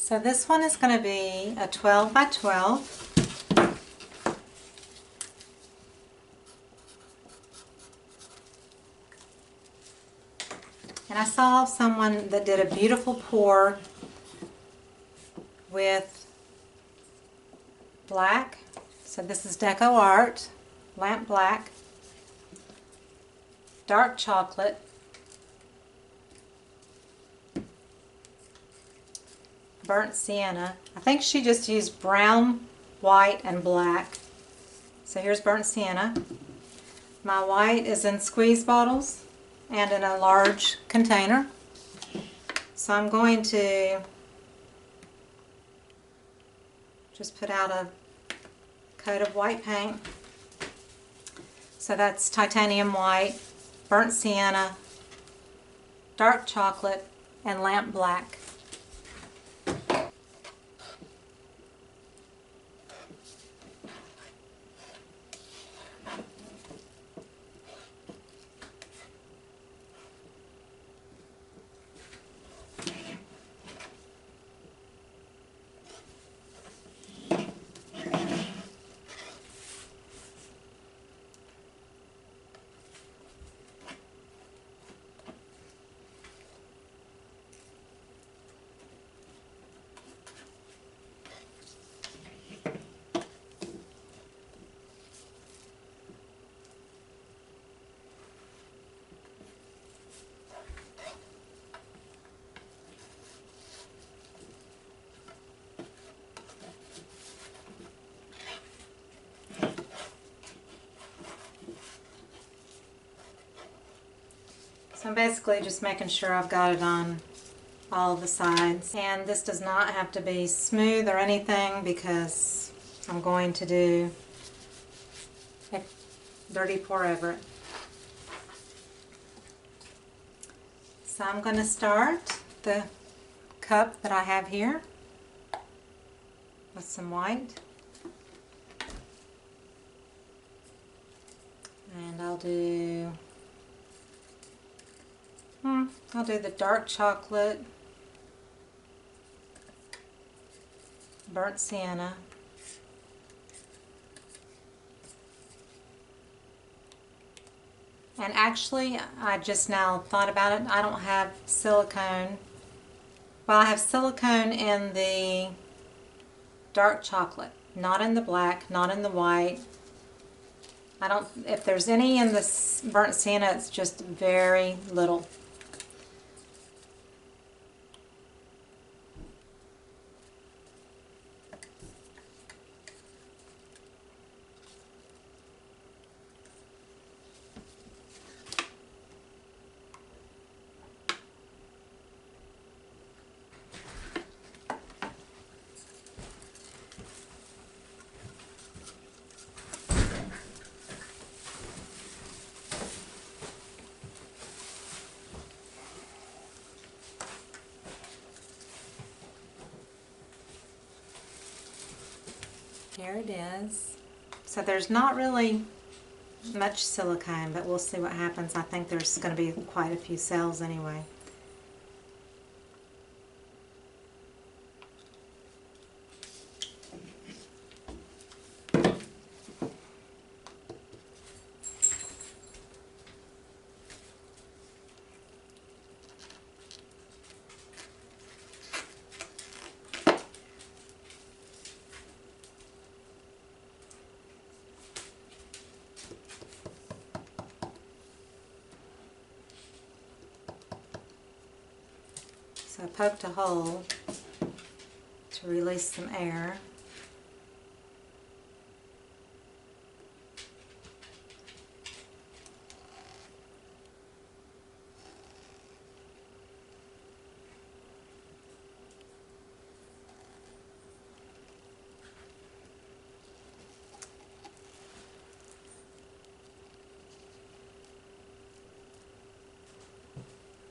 So this one is going to be a 12 by 12. And I saw someone that did a beautiful pour with black. So this is DecoArt, lamp black, dark chocolate, burnt sienna. I think she just used brown, white, and black. So here's burnt sienna. My white is in squeeze bottles and in a large container. So I'm going to just put out a coat of white paint. So that's titanium white, burnt sienna, dark chocolate, and lamp black. So I'm basically just making sure I've got it on all the sides. And this does not have to be smooth or anything because I'm going to do a dirty pour over it. So I'm going to start the cup that I have here with some white. And I'll do the dark chocolate, burnt sienna, and actually I just now thought about it, I don't have silicone. Well, I have silicone in the dark chocolate, not in the black, not in the white. If there's any in the burnt sienna, it's just very little. Here it is. So there's not really much silicone, but we'll see what happens. I think there's going to be quite a few cells anyway. So I poked a hole to release some air.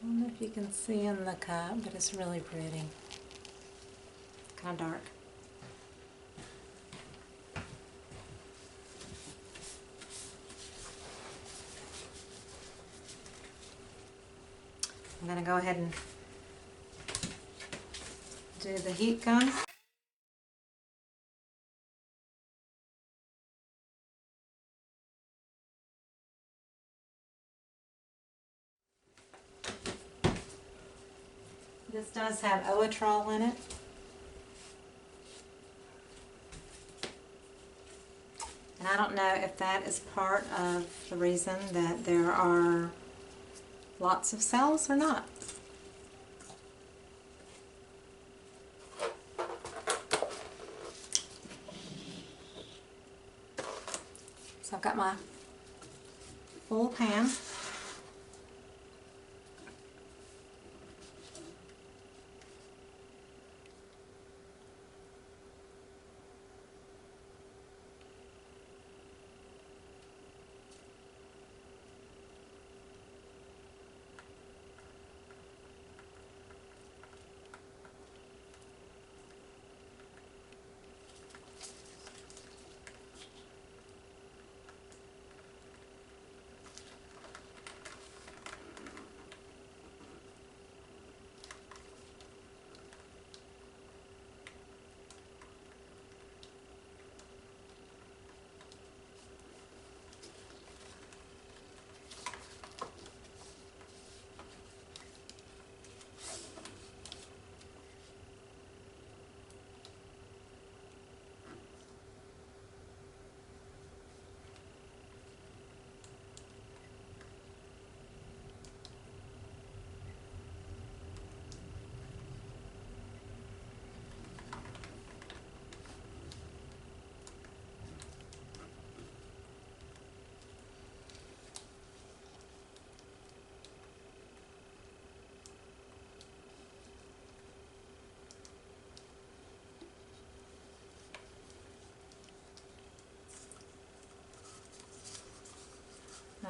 I don't know if you can see in the cup, but it's really pretty. Kind of dark. I'm going to go ahead and do the heat gun. This does have Owatrol in it. And I don't know if that is part of the reason that there are lots of cells or not. So I've got my full pan.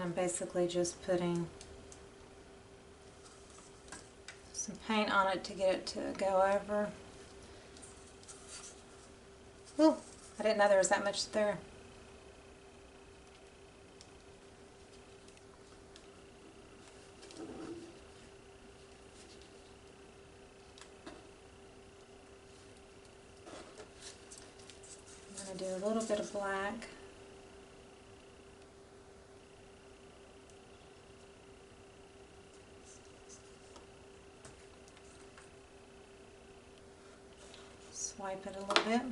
I'm basically just putting some paint on it to get it to go over. Ooh, I didn't know there was that much there. I'm going to do a little bit of black. Swipe it a little bit.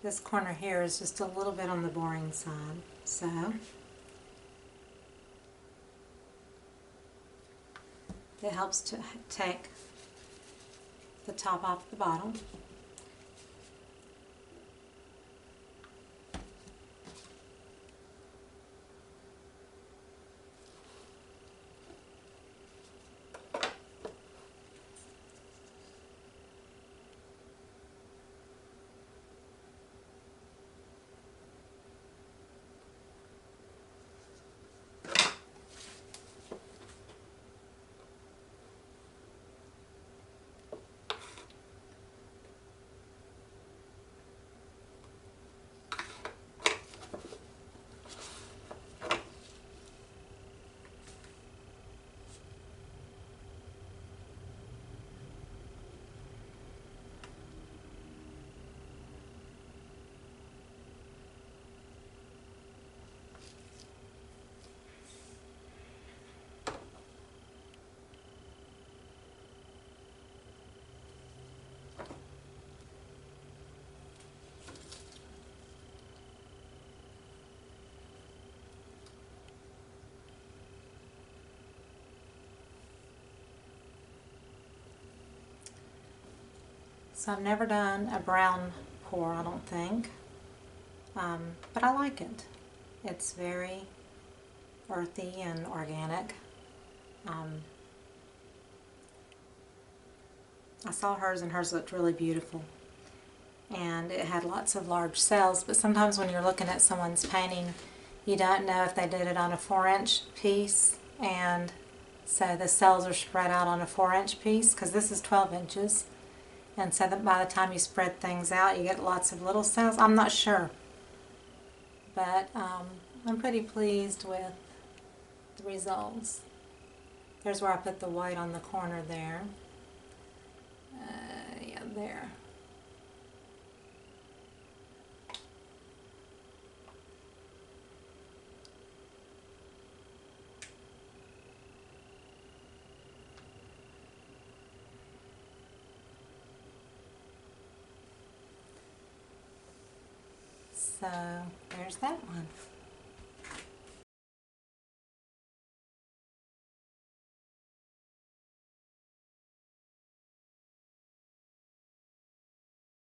This corner here is just a little bit on the boring side, so it helps to take the top off the bottom. So I've never done a brown pour, I don't think. but I like it. It's very earthy and organic. I saw hers and hers looked really beautiful. And it had lots of large cells, but sometimes when you're looking at someone's painting, you don't know if they did it on a 4-inch piece, and so the cells are spread out on a 4-inch piece, because this is 12 inches. And so that by the time you spread things out, you get lots of little cells. I'm not sure. But I'm pretty pleased with the results. There's where I put the white on the corner there. Yeah, there. So there's that one.